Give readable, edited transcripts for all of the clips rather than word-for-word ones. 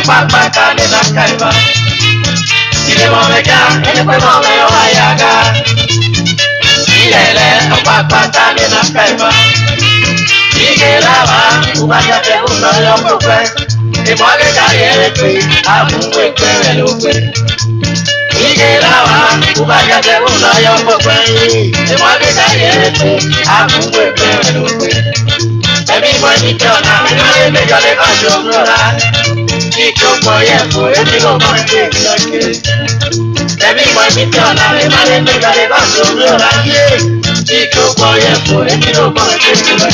papa kane na kaiba. Ile momeka, ile kwe mome yo hayaga. Ilele, papa kane na kaiba. Ige lava, ubaka te uno yo mokwe. Imwage kariere kwe, amungwe kwe welukwe. Ige lava, ubaka te uno yo mokwe. Imwage kariere kwe, amungwe kwe welukwe. Ebi mwa nitona, imwage me jole kanjo mlora. Iko moye fo, emi go mwa kwe kwe. Ebi mwa nitona, imwage me jole kanjo mlora. Iko moye fo, emi go mwa kwe kwe.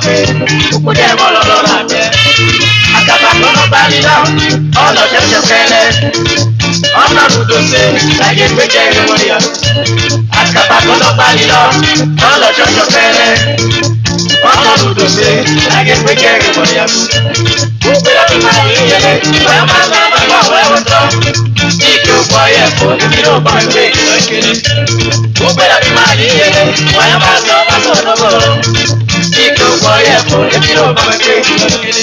pé kúkú dẹ̀ mọ́ lọ́lọ́ là ń jẹ́. Àkàbà gbọ́dọ̀ gbani lọ ọlọ́ṣẹ̀ṣẹ̀ fẹ́lẹ́ ọ̀nà lùdò ṣe láyé pé jẹ́ ìwọ̀n yọ. Àkàbà gbọ́dọ̀ gbani lọ ọlọ́ṣẹ̀ṣẹ̀ fẹ́lẹ́ ọ̀nà lùdò ṣe láyé pé jẹ́ ìwọ̀n yọ. Gbogbo ẹbí máa ń yẹlẹ wẹ́ẹ́ máa ń bá wà wẹ́wọ́ tán. Ike ògbọ́ yẹ kó níbi ló bá ìwé ìlọ ìkéde. Gbogbo ẹbí máa ń yẹlẹ wẹ́ẹ́ máa ń sọ wá sọ lọ́wọ́. Ike ògbọ́ yẹ kó níbi ló bá ìwé ìlọ ìkéde.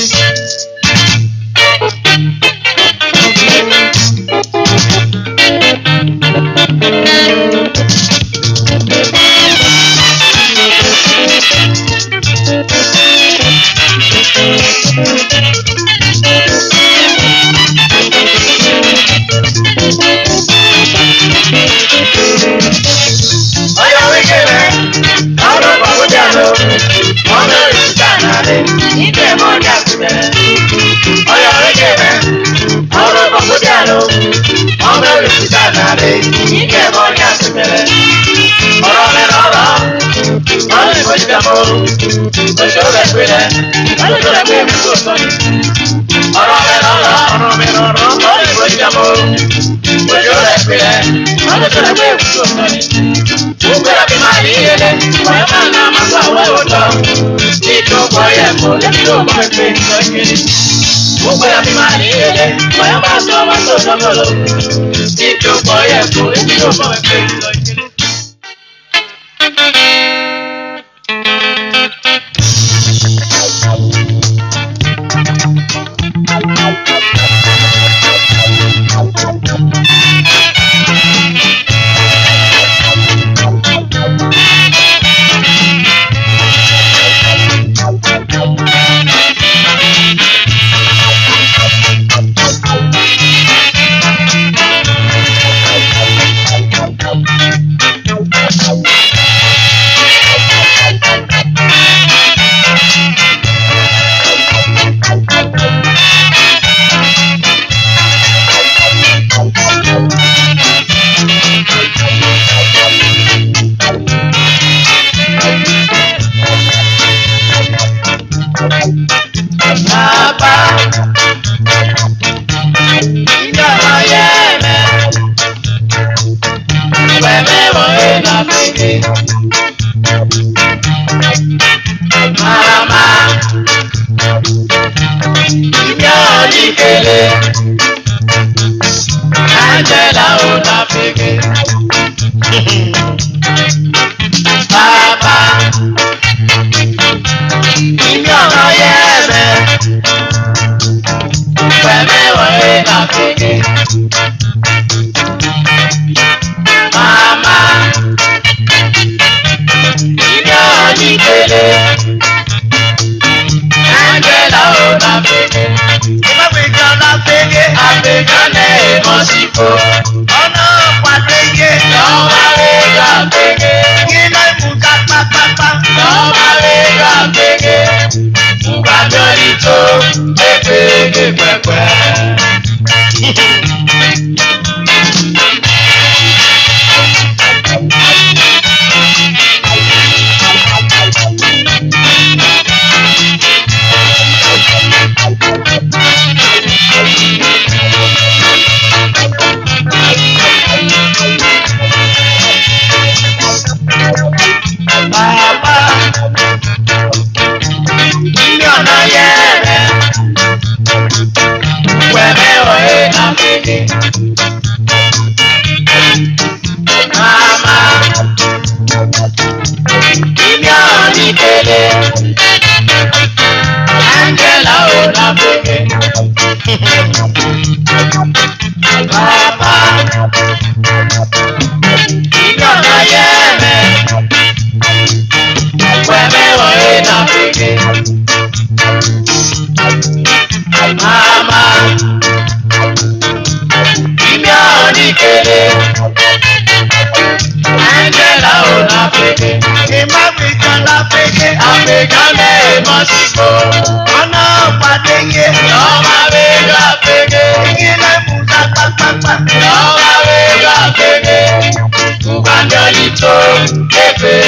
Pepe,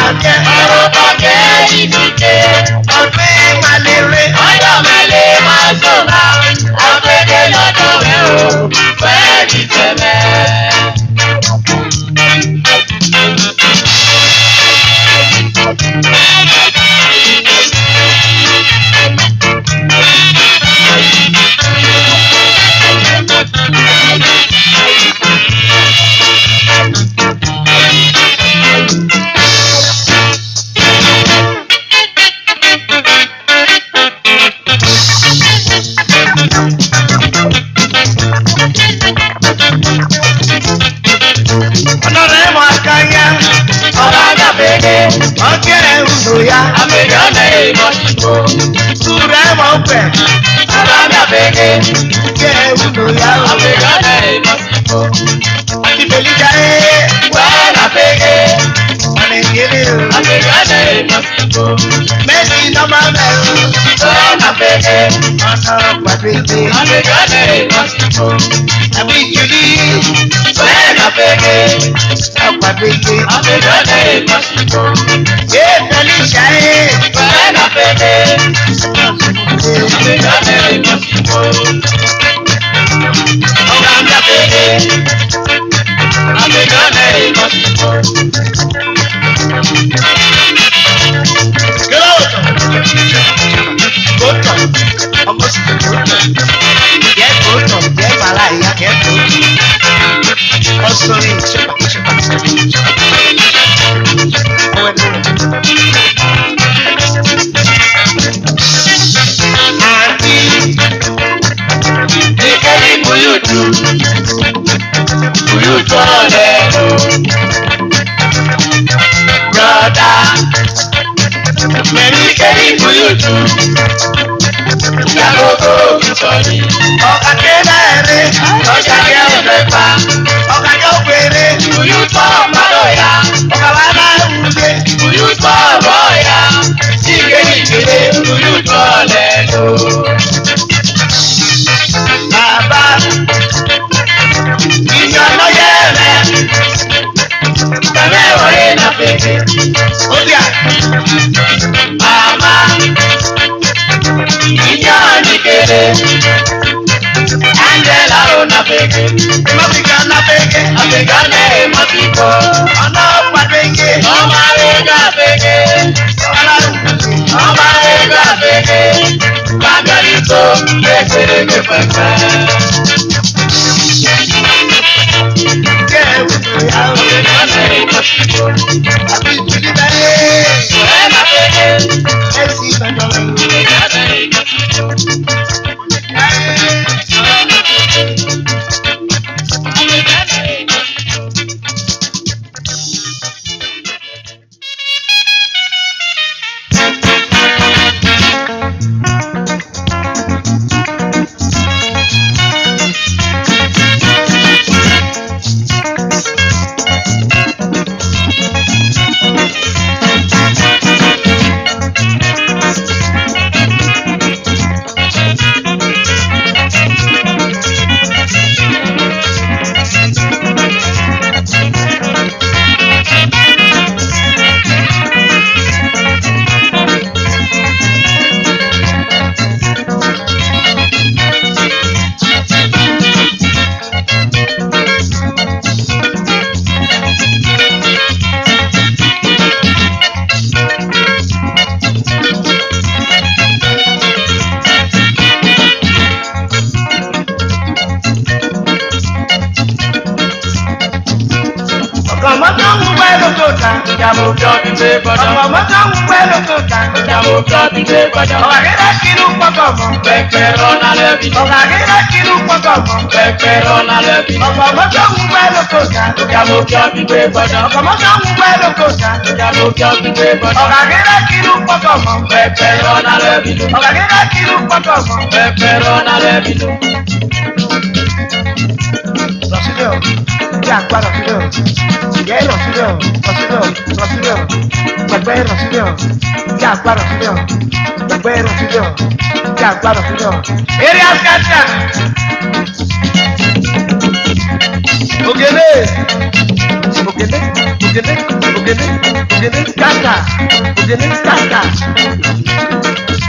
ọ̀rọ̀kọ̀kẹ́ ìdíje. ọ̀gbìn malere. ọjọ́ mẹ́lẹ̀ máa sọ̀rọ̀ àgbẹ̀dẹ lọ́dọ̀ rẹ̀ o fẹ́ẹ́ di tẹ̀lẹ̀. Ya amegana emasipo sura mo pe alami abege ke uno ya amegana emasipo ati belija wala abege ane ngere amegana emasipo Messi no ma me wala abege ana papete amegana emasipo abi juli wala abege papete amegana emasipo Felicia wala abege amegana emasipo alami abege amegana emasipo. Goto, almost goto. Get goto, get malaya, get goto. Oh, sorry, Nikeli buyutu, buyutu olego. Brother, Nikeli buyutu, yagogo kisoni. Ọ̀kàkẹ́lẹ́rẹ́, Ọ̀ṣàkẹ́ òfẹ́fà, ọ̀kàkẹ́ òpèrè, buyutu ọ̀pálọ̀yà, ọ̀kàwáláwùdé, buyutu ọ̀bọ̀yà, Nikeli buyutu olego. bàbá, ìyànà yẹ̀rẹ̀, Kẹ̀mẹ́ wọ̀nyí na pèsè. óbíà, Mama, ìyá nìkèrè, Angela ò na pèké, ìmọ̀fìkà nápẹ́kẹ́, àpèkánná èèmọ̀ ti kọ́, ọ̀nà pàdéńgé, ọmọ àrègbà pèké, ọ̀làwùdé, ọmọ àrègbà pèké, bàbáyé tó kékeré pẹpẹ. kẹ́ ẹ̀wùdó yà ó, Àpèkánná èèmọ̀ ti kọ́, àbí ìtúlí bẹ́ẹ̀, ẹ̀ na pèké, ẹ̀sì ìbàdàn rẹ̀. àpèkánná èèmọ̀ ti kọ́, àpèkánná èèmọ̀ ti kọ́. Ọ̀kọ̀mọ́tò ń wẹ́ lóko ta. Ìjàmbá òjò ti gbé gbọ́dọ̀. Ọ̀kọ̀mọ́tò ń wẹ́ lóko ta. Ìjàmbá òjò ti gbé gbọ́dọ̀. Ọ̀kàkẹ́rẹ́ kìlú pọ̀kọ̀ mọ́. Pẹ̀pẹ̀ rọ́nà lẹ́bi. Ọ̀kàkẹ́rẹ́ kìlú pọ̀kọ̀ mọ́. Pẹ̀pẹ̀ rọ́nà lẹ́bi. Ọ̀kọ̀mọ́tò ń wẹ́ lóko ta. Ìjàmbá òjò ti gbé gbọ́dọ̀. Ọ̀kọ̀mọ́tò ń wẹ́ lóko ta. Ìjàmbá òjò ti gbé gbọ́dọ̀. Ọ̀kàkẹ́rẹ́ kìlú pọ̀kọ̀ mọ́. Pẹ̀pẹ̀ rọ́nà lẹ́bi. Ọ̀kàkẹ́rẹ́ kìlú pọ̀kọ̀ mọ́. Pẹ̀pẹ̀ rọ́nà lẹ́bi. Lọ̀sílẹ̀ o, bí àgbà lọ̀sílẹ̀ o, ìyẹ́ lọ̀sílẹ̀ o, lọ̀sílẹ̀ o, gbẹ̀gbẹ́ lọ̀sílẹ̀ o, bí àgbà lọ̀sílẹ̀ o, gbẹ̀gbẹ́ lọ̀sílẹ̀ o, bí àgbà lọ̀sílẹ̀ o. Eré àkàtà. Ògèlè ogene, ogene, ogene, ogene, kaka, ogene, kaka.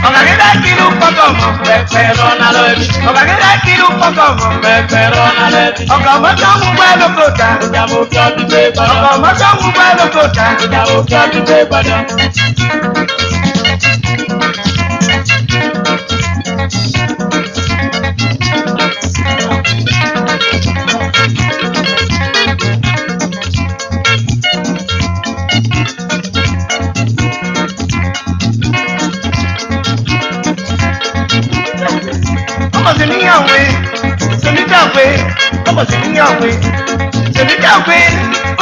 Ọ̀gàgídá kìlú pọ̀gọ̀mọ̀, Pẹ̀pẹ̀rọ nálọ́ ẹbí. ọ̀gàgídá kìlú pọ̀gọ̀mọ̀. Pẹ̀pẹ̀rọ nálọ́ ẹbí. Ọ̀gà mọ́tò ń gbẹ́ lókòtà. Ìjàmbá òkè ọdún gbé gbọdọ̀. Ọ̀gà mọ́tò ń gbẹ́ lókòtà. Ìjàmbá òkè ọdún gbé gbọdọ̀. Ọmọ sì níyàwó tèmi dàgbé. Ọmọ sì níyàwó tèmi dàgbé.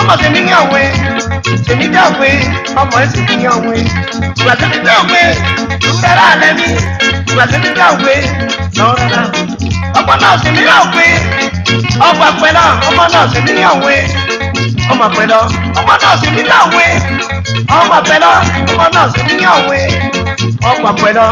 Ọmọ sì níyàwó tèmi dàgbé. Ọmọ sì níyàwó ìgbà tèmi dàgbé. Ìgbàlá alẹ́ mi ìgbà tèmi dàgbé. Lọ́rọ̀lá ọmọ náà sì níyàwó. Ọmọ àpẹlọ ọmọ náà sì níyàwó. Ọmọ àpẹlọ ọmọ náà sì níyàwó. Ọmọ àpẹlọ ọmọ náà sì níyàwó. Ọmọ àpẹlọ.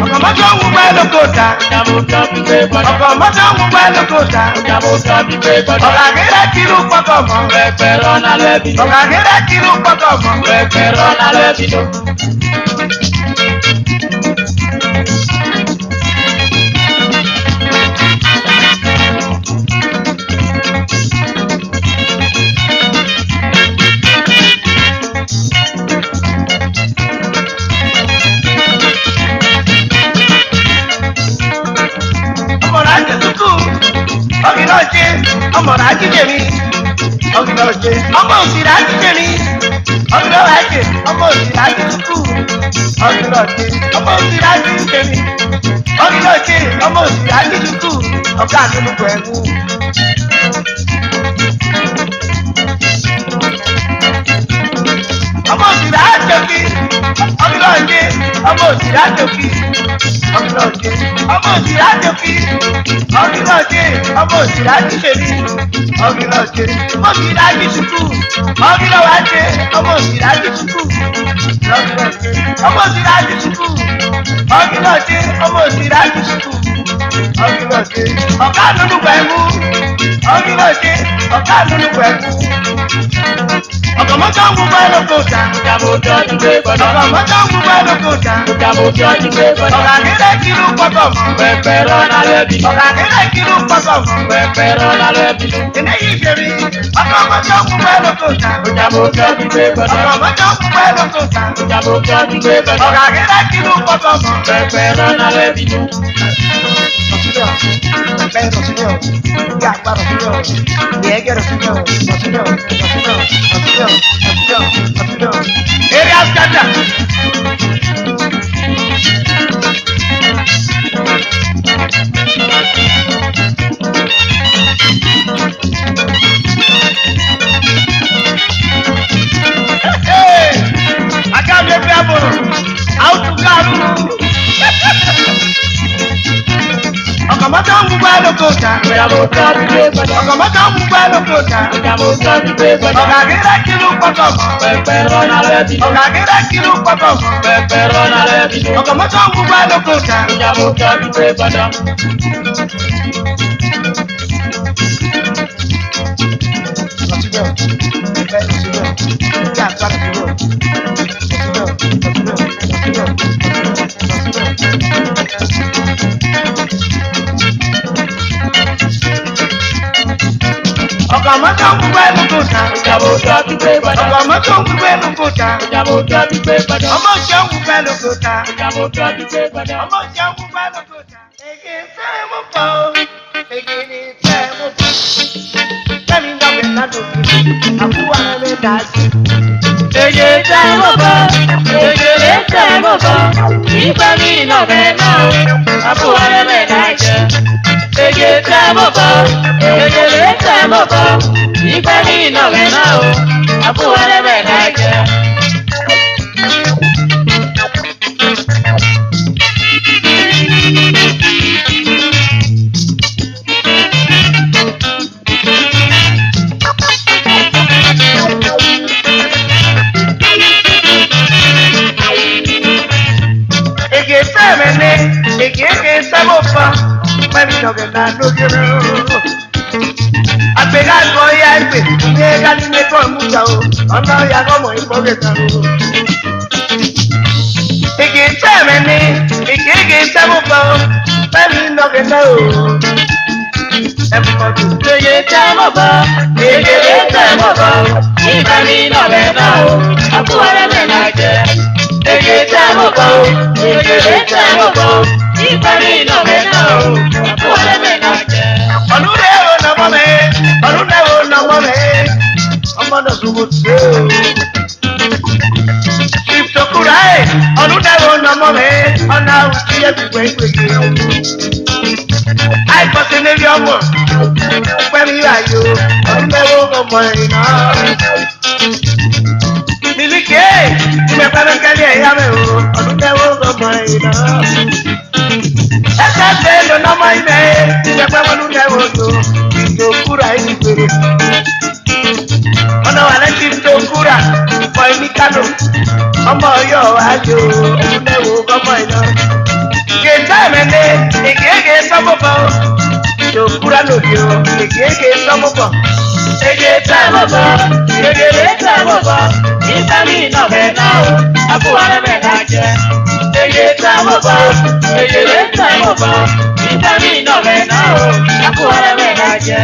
Ọ̀gọ̀mọ́tò ń gbẹ́ lókòtà. Ìjàmbá òkè ọdún gbé gbọdọ̀. Ọ̀gọ̀mọ́tò ń gbẹ́ lókòtà. Ìjàmbá òkè ọdún gbé gbọdọ̀. Ọ̀gàgídá kìlú pọ̀gọ̀mọ̀. Pẹ̀pẹ̀rọ nálọ́ ẹbí. Ọ̀gàgídá kìlú pọ̀gọ̀mọ̀. Pẹ̀pẹ̀rọ nálọ́ ẹbí lọ. Ọmọdé ajé tukú. Ọ̀gìnà ọ̀jẹ̀ ọmọdé ajé jẹ̀mí. Ọ̀gìnà ọ̀jẹ̀ ọmọ òsìrè ajé jẹ̀mí. Ọ̀gìnà ọ̀jẹ̀ ọmọ òsìrè ajé tukú. Ọ̀gìnà ọ̀jẹ̀ ọmọ òsìrè ajé jẹ̀mí. Ọ̀gìnà ọ̀jẹ̀ ọmọ òsìrè ajé tukú. Ọ̀gá àdúgbò ẹ̀mú. Ọmọ òsìrè ajé kí. Ọ̀gìnà ọ̀jẹ̀ ọmọ òsìrè ajé kí. Ọ̀gìnà ọ̀jẹ̀ ọmọ òsìrè ajé kí. Ọ̀gìnà ọ̀jẹ̀ ọmọ òsìrè ajé jẹ̀mí. Ọ̀gìnà ọ̀jẹ̀ ọmọ òsìrè ajé tukú. Ọ̀gìnà ọ̀jẹ̀ ọmọ òsìrè ajé tukú. Ọ̀gìnà ọ̀jẹ̀ ọmọ òsìrè ajé tukú. Ọ̀gìnà ọ̀jẹ̀ ọmọ òsìrè ajé tukú. Ọ̀gìnà ọ̀jẹ̀ ọ̀gá àdúgbò ẹ̀mú. Ọ̀gìnà ọ̀jẹ̀ ọ̀gá àdúgbò ẹ̀mú. Ọ̀gọ̀mọ́tò ń gbẹ́ lókòtà. Ìjàmbá òkè ọdún gbé gbọdọ̀. Ọ̀gọ̀mọ́tò ń gbẹ́ lókòtà. Ìjàmbá òkè ọdún gbé gbọdọ̀. Ọ̀gàgídá kìlú pọ̀gọ̀mọ̀. Pẹ̀pẹ̀rọ nálọ́ ẹbí. Ọ̀gàgídá kìlú pọ̀gọ̀mọ̀. Pẹ̀pẹ̀rọ nálọ́ ẹbí lọ. Eléyìí ṣèrí. Ọ̀gọ̀mọ́tò ń gbẹ́ lókòtà. Ìjàmbá òkè ọdún gbé gbọdọ̀. Ọ̀gọ̀mọ́tò ń gbẹ́ lókòtà. Ìjàmbá òkè ọdún gbé gbọdọ̀. Ọ̀gàgídá kìlú pọ̀gọ̀mọ̀. Pẹ̀pẹ̀rọ nálọ́ ẹbí lọ. Rọ̀sílẹ̀ ẹgbẹ́ rọ̀sílẹ̀ ìyá àgbà rọ̀sílẹ̀ ìyẹ́gẹ́ rọ̀sílẹ̀ rọ̀sílẹ̀ rọ̀sílẹ̀. Area scatter. Akáàbí ẹgbẹ́ àbọ̀rọ̀, àwùjọ àrùn. Ọ̀gọ̀mọ́tò ń gbẹ́ lókòtà. Ìjàmbá òkè ọdún gbé gbọdọ̀. Ọ̀gọ̀mọ́tò ń gbẹ́ lókòtà. Ìjàmbá òkè ọdún gbé gbọdọ̀. Ọ̀gàgídá kìlú pọ̀gọ̀mọ̀. Pẹ̀pẹ̀rọ nálọ́ ẹbí lọ. Ọ̀gàgídá kìlú pọ̀gọ̀mọ̀. Pẹ̀pẹ̀rọ nálọ́ ẹbí lọ. Ọ̀gọ̀mọ́tò ń gbẹ́ lókòtà. Ìjàmbá òkè ọdún gbé gbọdọ̀. Rọ̀sílẹ̀ ẹgbẹ́ rọ̀sílẹ̀ ìyá àgbà rọ̀sílẹ̀ Ọ̀gọ̀mọ́tò ń gbẹ́ lókòtà. Ìjàmbá òkè ọdún gbé gbọdọ̀. Ọ̀gọ̀mọ́tò ń gbẹ́ lókòtà. Ìjàmbá òkè ọdún gbé gbọdọ̀. Ọmọ ìṣẹ́ ń gbẹ́ lókòtà. Ìjàmbá òkè ọdún gbé gbọdọ̀. Ọmọ ìṣẹ́ ń gbẹ́ lókòtà. Èyí fẹ́ mú pọ̀ o, èyí ni fẹ́ mú pọ̀. Fẹ́mi náà bẹ̀ ládùúgbò, àbúrò rẹ̀ dájú. Èyí tẹ́ mọ̀ bọ̀, èyí tẹ́ mọ̀ bọ̀, ìgbà mi náà bẹ̀ náà o, àbúrò rẹ̀ bẹ̀ náà jẹ́. Èyí tẹ́ mọ̀ bọ̀, èyí tẹ́ mọ̀ bọ̀, ìgbà mi náà bẹ̀ náà o, àbúrò rẹ̀ bẹ̀ náà jẹ́. Ege sẹ́mi ní, ege sẹ́mi Mami no que na no quiero. A pegar voy a irme, llega ni me con mucha o, no ya como hipócrita. Y que se me y que se me fue, mami no que no. Oye, estamos pa, estamos pa, y camino de nuevo, a poder venir. Estamos pa, estamos pa, y camino de nuevo, a poder venir. Olúdeo no mame, ọmọ náà sùnwó sí o. Ìtòkùrẹ́ olúdeo no mame, ọ̀nà àwùjọ yẹ gbígbé ìgbèjì. Àìkọ́sí níbi ọmọ, pẹ̀lú ayò, olúdeo ọmọ ìná. Mílíkì ìgbẹ́ pẹ́lẹ́kẹ́lẹ́ ẹ̀yà mi o, olúdeo ọmọ ìná. Ẹsẹ̀ ṣe lò nọ́mọ ilẹ̀, ìgbẹ́ pẹ́lú olúdeo tó, ìtòkùrẹ́ ìgbèrè. Ọ̀nà wà lẹ́tí ìtòkùrẹ́, pọ̀ ìní kánò, ọmọ yọ̀ ayò, olúdeo ọmọ ìná. Mene, ekeke sọmọbọ, ìjòkúra lòdì o, ekeke sọmọbọ. Ege sọmọbọ, egere sọmọbọ, ìsàmì iná bẹ̀ náà o, àbúwárẹ̀ bẹ̀ náà jẹ. Ege sọmọbọ, egere sọmọbọ, ìsàmì iná bẹ̀ náà o, àbúwárẹ̀ bẹ̀ náà jẹ.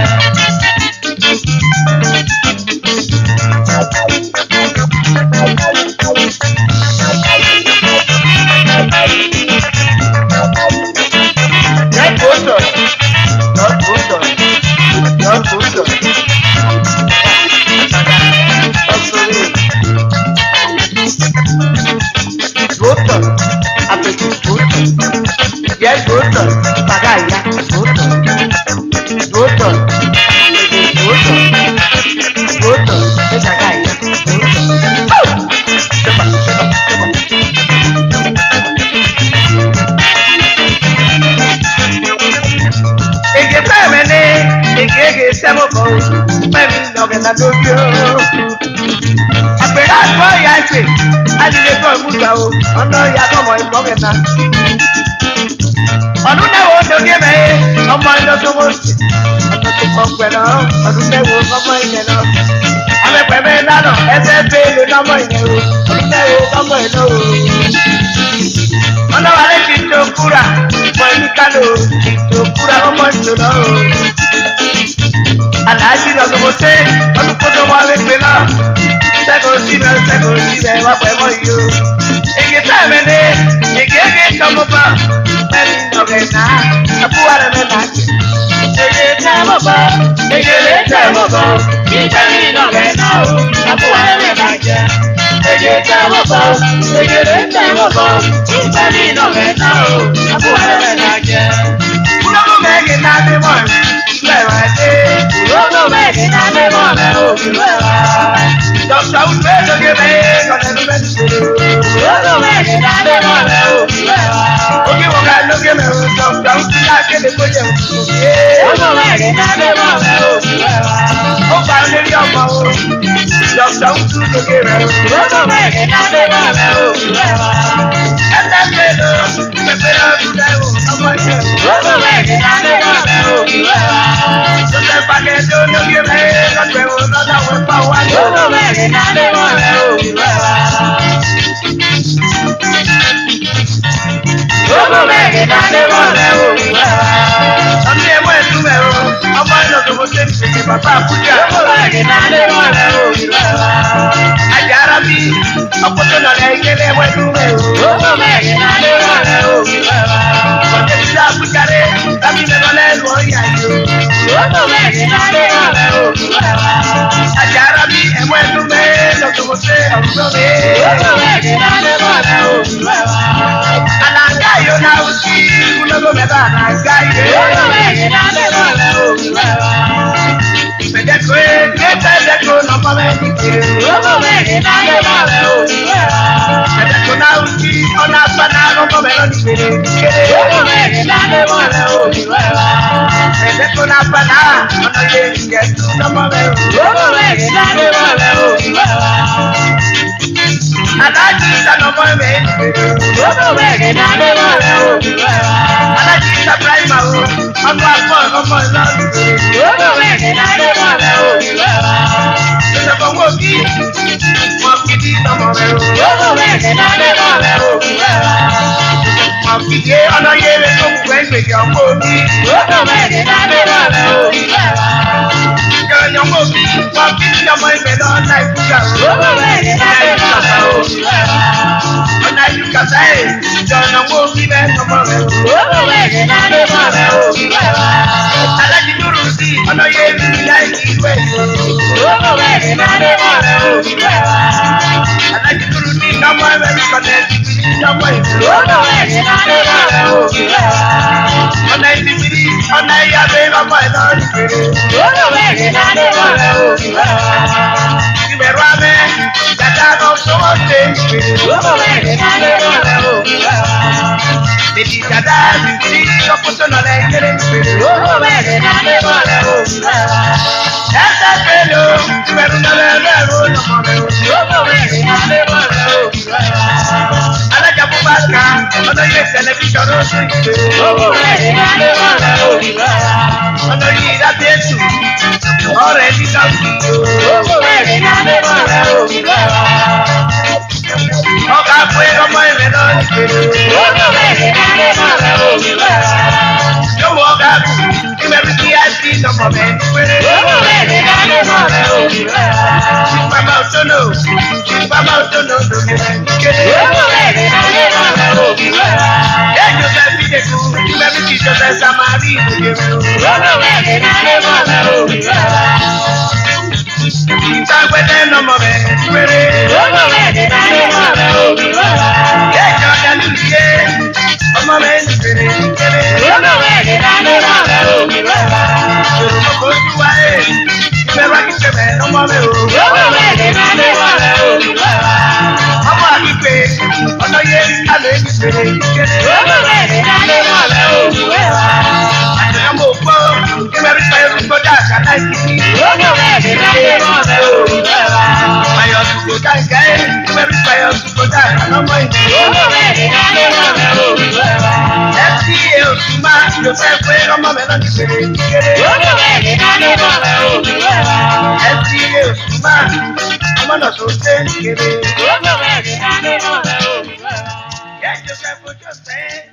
Ọ̀nà ìyá kọ̀mọ ìgbọ́gẹ̀ta. Ọdún náwó lóge mẹ́yẹ, ọmọ ìlọ tó wọ́n sí. Ọdún tó kọ̀ pẹ̀lú ọdún náwó ọmọ ìlẹ̀ náà. Amẹ́pẹ̀mẹ́ lánà ẹsẹ̀ bẹ́ẹ̀lì lọ́mọ ìlẹ̀ o, ọdún náwó ọmọ ìlẹ̀ o. Ọ̀nà wà lẹ́sìn tó kúrà, ìmọ̀ ìlú kánò, ìtò kúrà ọmọ ìlú náà o. Àlàájì lọ́gbọ̀n ṣe ọdún kó tó wọ́n lé pé náà. Sẹ́kọ̀ọ́ síbẹ̀ wá pẹ̀ mọ́ yìí o. Ege sẹ́mẹ̀lẹ́, ege sọmọba, mẹ́rin ọ̀gẹ̀ náà, àbúwárẹ̀ mẹ́ta jẹ. Ege sẹ́mọba, egere sẹ́mọba, ìsàmì iná bẹ̀ náà o, àbúwárẹ̀ mẹ́ta jẹ. Ege sẹ́mọba, egere sẹ́mọba, ìsàmì iná bẹ̀ náà o, àbúwárẹ̀ mẹ́ta jẹ. Kúlọ́mù mẹ́rin náà ní mọ̀ rẹ̀, lẹ́wà dé. Kúlọ́mù mẹ́rin náà ní mọ̀ rẹ̀, òbí lẹ́wà. Dọ́kítà Wúdúwé lóge mẹ́rin, kọ̀ọ̀lẹ́nu mẹ́rin ṣòro. Kúlọ́mù mẹ́rin náà ní mọ̀ rẹ̀, òbí lẹ́wà. Oge wọ̀ ká lóge mẹ́rin, dọ́kítà Wúdúwé lákéde kó jẹ́ òkú. Kúlọ́mù mẹ́rin náà ní mọ̀ rẹ̀, òbí lẹ́wà. Ó bá lórí ọmọ o, dọ́kítà Wúdúwé lóge mẹ́rin. Kúlọ́mù mẹ́rin náà ní mọ̀ rẹ̀, òbí lẹ́wà. Ẹsẹ̀ pẹ̀lú pẹ̀pẹ̀ ọdún lẹ́wọ̀ ọmọ ìṣẹ̀. Kúlọ́mù mẹ́rin náà ní mọ̀ rẹ̀, òbí lẹ́wà. Sọ́sẹ̀ pàgẹ́dẹ́ ológe mẹ́rin lọ́gbẹ̀wò lọ́dọ̀ àwọn ẹ̀fọ́ wájú. Kúlọ́mù mẹ́rin náà ní mọ̀ rẹ̀, òbí lẹ́wà. Kúlọ́mù mẹ́rin náà ní mọ̀ rẹ̀, òbí lẹ́wà. Ọdún ẹ̀mọ́ ẹ̀dún mẹ́rin, ọmọ ìlọ tó mo ṣe ń ṣe bàbá àkújà. Kúlọ́mù mẹ́rin náà ní mọ̀ rẹ̀, òbí lẹ́wà. Ajá ara bí ọkọ̀ tó lọlẹ̀ ìgbélé ẹ̀mọ́ ẹ̀dún mẹ́rin. Kúlọ́mù mẹ́rin náà ní mọ̀ rẹ̀, òbí lẹ́wà. Ọdún ìṣe àkújà rẹ̀ lábí mẹ́rin lẹ́nu ọ̀yà yìí. Kúlọ́mù mẹ́rin náà ní mọ̀ rẹ̀, òbí lẹ́wà. Ajá ara bí ẹ̀mọ́ ẹ̀dún mẹ́rin lọ́tọ̀ mo ṣe ọ̀dún mẹ́rin. Kúlọ́mù mẹ́rin náà ní mọ̀ rẹ̀, òbí lẹ́wà. Àlàájá yóò náà ó sí kúlọ́gbọ̀ mẹ́ta àlàájá yìí. Kúlọ́mù mẹ́rin náà ní mọ̀ rẹ̀, òbí lẹ́wà. Ìpèdékòó ẹ̀ẹ́dẹ́gbẹ̀dẹ́gbẹ̀dẹ́gbẹ̀dẹ́ ọmọ mẹ́rin kiri. Kúlọ́mù mẹ́rin náà ní mọ̀ rẹ̀, òbí lẹ́wà. Ẹ̀ẹ́dẹ́gbẹ̀dẹ́ náà ó sí ọ̀nà àgbàdo ọmọ mẹ́rin kiri. Kúlọ́mù mẹ́rin náà ní mọ̀ rẹ̀, òbí lẹ́wà. Ẹ̀ẹ́dẹ́gbẹ̀dẹ́ náà àgbàdo ọ̀nà yẹn ìjẹ̀sùn ọmọ mẹ́rin. Kúlọ́mù mẹ́rin náà ní mọ̀ rẹ̀, òbí lẹ́wà. Aláàjì Alájíṣà lọ́mọ ẹ̀mẹ́ ìgbèrè. Gbogbo wẹ̀rẹ̀ lálẹ́ mọ̀ rẹ̀ òwúrọ̀ wa. Alájíṣà Ibrahima o, ọmọ àpọ̀ ọmọ ìlọrin. Gbogbo wẹ̀rẹ̀ lálẹ́ mọ̀ rẹ̀ òwúrọ̀ wa. Ìjọba owó bí wọn fi di ọmọ rẹ o. Gbogbo wẹ̀rẹ̀ lálẹ́ mọ̀ rẹ̀ òwúrọ̀ wa. Wọn fi dé ọ̀nà yẹrẹ tó kù ẹgbẹ̀jì ọmọ òbí. Gbogbo wẹ̀rẹ̀ lálẹ́ mọ̀ rẹ̀ òwúrọ̀ wa. Ìjọba ọmọ òbí wọn fi di ọmọ ìgbẹ́ lọ ọ̀nà ìkúta o. Gbogbo wẹ̀rẹ̀ lálẹ́ mọ̀ rẹ̀ òwúrọ̀ wa. Ọ̀nà ìkúta ẹ̀ ìjọba ọmọ òbí bẹ́ẹ̀ ọmọ rẹ o. Gbogbo wẹ̀rẹ̀ lálẹ́ mọ̀ rẹ̀ òwúrọ̀ wa. Alájídúró sí ọ̀nà yẹrẹ ìyá ìwé ìwé. Gbogbo wẹ̀rẹ̀ lálẹ́ mọ̀ rẹ̀ òwúrọ̀ wa. Alájídúró ní ọmọ ẹ̀rọ ìkọ̀lẹ̀ ìjọba ìlú. Gbogbo wẹ̀rẹ̀ lálẹ́ mọ̀ rẹ̀ òwúrọ̀ wa. Ọ̀nà ìdìbìrì ọ̀nà ìyàbẹ̀ ọmọ ìlọrin ìgbèrè. Gbogbo wẹ̀rẹ̀ lálẹ́ mọ̀ rẹ̀ òwúrọ̀ wa. Ìbẹ̀rù abẹ́ dada lọ sọ́wọ́ ṣe ìgbèrè. Gbogbo wẹ̀rẹ̀ lálẹ́ mọ̀ rẹ̀ òwúrọ̀ wa. Bèbí dada bìbí ọkùnrin náà lẹ kéré ìgbèrè. Gbogbo wẹ̀rẹ̀ lálẹ́ mọ̀ rẹ̀ òwúrọ̀ wa. Ẹsẹ̀ pẹ̀lú ìbẹ̀rù náà lẹ́rù lọ́mọ rẹ̀ o. Gbogbo wẹ̀rẹ̀ lálẹ́ mọ̀ rẹ̀ òwúrọ̀ wa. Alájà Bùbákà ọlọ́yẹ tẹlifíṣàn ló ṣe ìgbèrè. Gbogbo wẹ̀rẹ̀ lálẹ́ mọ̀ rẹ̀ òwúrọ̀ wa. Ọlọ́yẹ ìdábí ètò ọ̀rẹ́ nígbà gbogbo. Gbogbo wẹ̀rẹ̀ lálẹ́ mọ̀ rẹ̀ òwúrọ̀ wa. Ọkà pé ọmọ ìrìn lọ ìgbèrè. Gbogbo wẹ̀rẹ̀ lálẹ́ mọ̀ rẹ̀ òwúrọ̀ wa. Yóò ọ̀gá kù ìbẹ̀rù kí á sí ọmọ bẹ́ẹ̀ ní péré. Gbogbo wẹ̀rẹ̀ lálẹ́ mọ̀ rẹ̀ òwúrọ̀ wa. Bàbá òtónò lòdì rẹ̀ ní kéde. Gbogbo wẹ̀rẹ̀ lálẹ́ mọ̀ rẹ̀ òwúrọ̀ wa. Ẹ Joseph Bídèkù ìbẹ̀rù kí Joseph Samari ìdòdè rẹ̀ o. Gbogbo wẹ̀rẹ̀ lálẹ́ mọ̀ rẹ̀ òwúrọ̀ wa. Ìtàgbẹ́dẹ́ nọmọ bẹ́ẹ̀ ní péré. Gbogbo wẹ̀rẹ̀ lálẹ́ mọ̀ rẹ̀ òwúrọ̀ wa. Ẹ jọ Dalúlìyé ọmọ bẹ́ẹ̀ ní péré ní kéde. Gbogbo wẹ̀rẹ̀ lálẹ́ mọ̀ rẹ̀ òwúrọ̀ wa. Yorùbá kò tún wáyé ìbẹ̀rù akíkẹ́bẹ̀ lọ́mọ bẹ́ẹ̀ o. Gbogbo wẹ̀rẹ̀ lálẹ́ mọ̀ rẹ̀ òwúrọ̀ wa. Ọmọ àkíkpé ọlọ́yẹ alẹ́ ní péré ní kéde. Gbogbo wẹ̀rẹ̀ lálẹ́ mọ̀ rẹ̀ òwúrọ̀ wa. Àtẹ̀yàmọ̀ òpó ìbẹ̀rù sọ̀rọ̀ gbọ́dọ̀ àkàtà ìkíní. Gbogbo wẹ̀rẹ̀ lálẹ́ mọ̀ rẹ̀ òwúrọ̀ wa. Ayọ̀ tuntun dáńgá ẹ̀ ìbẹ̀rù sọ̀rọ̀ tuntun àkàlọ́mọ ìdí. Gbogbo wẹ̀rẹ̀ lálẹ́ mọ̀ rẹ̀ òwúrọ̀ wa. FTA Òtúmá ló fẹ́ pé ọmọ mẹ́lọ́ ní péré ní kéde. Gbogbo wẹ̀rẹ̀ lálẹ́ mọ̀ rẹ̀ òwúrọ̀ wa. FTA Òtúmá ọmọ náà tó ṣe ní kéde. Gbogbo wẹ̀rẹ̀ lálẹ́ mọ̀ rẹ̀ òwúrọ̀ wa. Yẹ́ Joseph Joseph.